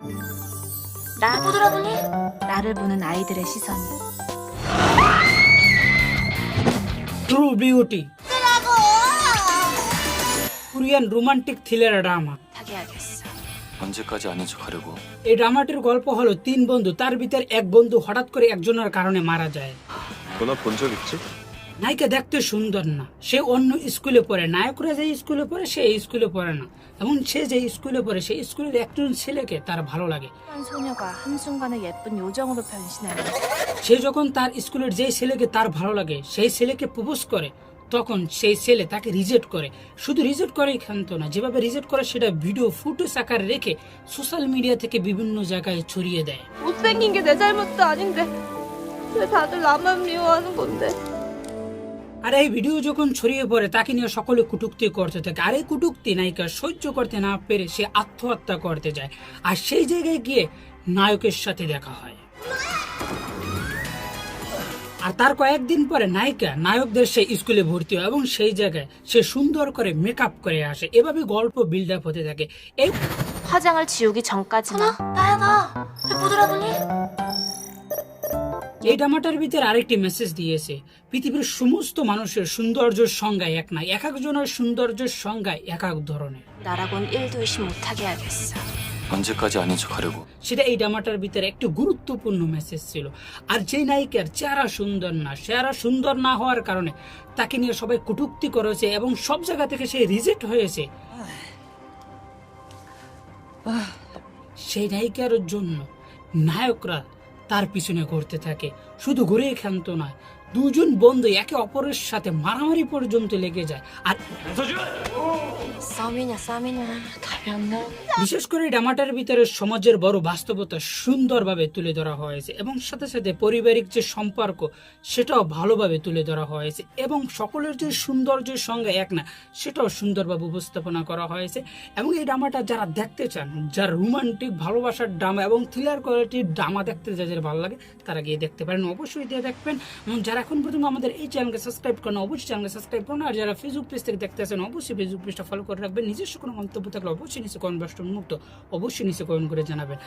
나 못 알아보니? 나를 보는 아이들의 시선이. True Beauty Korean romantic thriller drama. 타게하겠어. 언제까지 아닌 척하려고? এই ড্রামাটির গল্প হলো তিন বন্ধু, তার ভিতর এক বন্ধু হঠাৎ করে একজনের কারণে মারা যায়। 너나 본 적 있지? নায়িকা দেখতে সুন্দর না, সে অন্য স্কুলে পড়ে, নায়করা যে স্কুলে পড়ে সে এই স্কুলে পড়ে না, এবং সে যে স্কুলে পড়ে সেই স্কুলের একজন ছেলেকে তার ভালো লাগে। 한 소녀가 한순간에 예쁜 요정으로 변신하는 সে যখন তার স্কুলের যে ছেলেকে তার ভালো লাগে সেই ছেলেকে প্রপোজ করে, তখন সেই ছেলে তাকে রিজেক্ট করে। শুধু রিজেক্ট করেই ক্ষান্ত না, যেভাবে রিজেক্ট করে সেটা ভিডিও ফুটেজ আকারে রেখে সোশ্যাল মিডিয়া থেকে বিভিন্ন জায়গায় ছড়িয়ে দেয়। 못생긴 게 내 잘못도 아닌데 왜 다들 나만 미워하는 건데? আর এই ভিডিও যখন ছড়িয়ে পড়ে তাকে নিয়ে সকলে কটূক্তি করতে থাকে, আর এই কটূক্তি নায়িকা সহ্য করতে না পেরে সে আত্মহত্যা করতে যায়। আর সেই জায়গায় গিয়ে নায়কের সাথে দেখা হয়। আর তার কয়েকদিন পরে নায়িকা নায়কদের সেই স্কুলে ভর্তি হয় এবং সেই জায়গায় সে সুন্দর করে মেকআপ করে আসে। এভাবে গল্প বিল্ড আপ হতে থাকে। এই 화장을 지우기 전까지는. 나야 나. 왜 못 알아보니? এই ড্রামাটার ভিতরে আরেকটি মেসেজ দিয়েছে, পৃথিবীর সমস্ত মানুষের সৌন্দর্যের সংজ্ঞা এক না, এক একজনের সৌন্দর্যের সংজ্ঞা এক এক ধরনের। 나라곤 1도 의심 못하게 하겠어. 언제까지 아닌 척하려고? সেটা এই ড্রামাটার ভিতরে একটি গুরুত্বপূর্ণ মেসেজ ছিল। আর যে নায়িকার চেহারা সুন্দর না, চেহারা সুন্দর না হওয়ার কারণে তাকে নিয়ে সবাই কটূক্তি করেছে এবং সব জায়গা থেকে সে রিজেক্ট হয়েছে, সেই নায়িকার জন্য নায়করা তার পিছনে ঘুরতে থাকে। শুধু ঘুরেই ক্ষান্ত নয়, দুজন বন্ধু একে অপরের সাথে মারামারি পর্যন্ত লেগে যায়। আর 싸움이냐 답이 안 나오네. বিশেষ করে ড্রামাটার ভিতরে সমাজের বড় বাস্তবতা সুন্দরভাবে তুলে ধরা হয়েছে এবং সাথে সাথে পারিবারিক যে সম্পর্ক সেটাও ভালোভাবে তুলে ধরা হয়েছে এবং সকলের যে সৌন্দর্যের সঙ্গে এক না সেটাও সুন্দরভাবে উপস্থাপনা করা হয়েছে। এবং এই ড্রামাটা যারা দেখতে চান, যারা রোমান্টিক ভালোবাসার ড্রামা এবং থ্রিলার কোয়ালিটির ড্রামা দেখতে যাদের ভালো লাগে তারা গিয়ে দেখতে পারেন, অবশ্যই দিয়ে দেখবেন। এবং যারা এখন পর্যন্ত আমাদের এই চ্যানেলকে সাবস্ক্রাইব করেন অবশ্যই চ্যানেলকে সাবস্ক্রাইব করুন। আর যারা ফেসবুক পেজ থেকে দেখতে আসেন অবশ্যই ফেসবুক পেজটা ফলো করে রাখবেন। নিজস্ব কোনো মন্তব্য থাকলে অবশ্যই নিচে কমেন্ট বক্সটা মুক্ত, অবশ্যই নিচে কমেন্ট করে জানাবেন।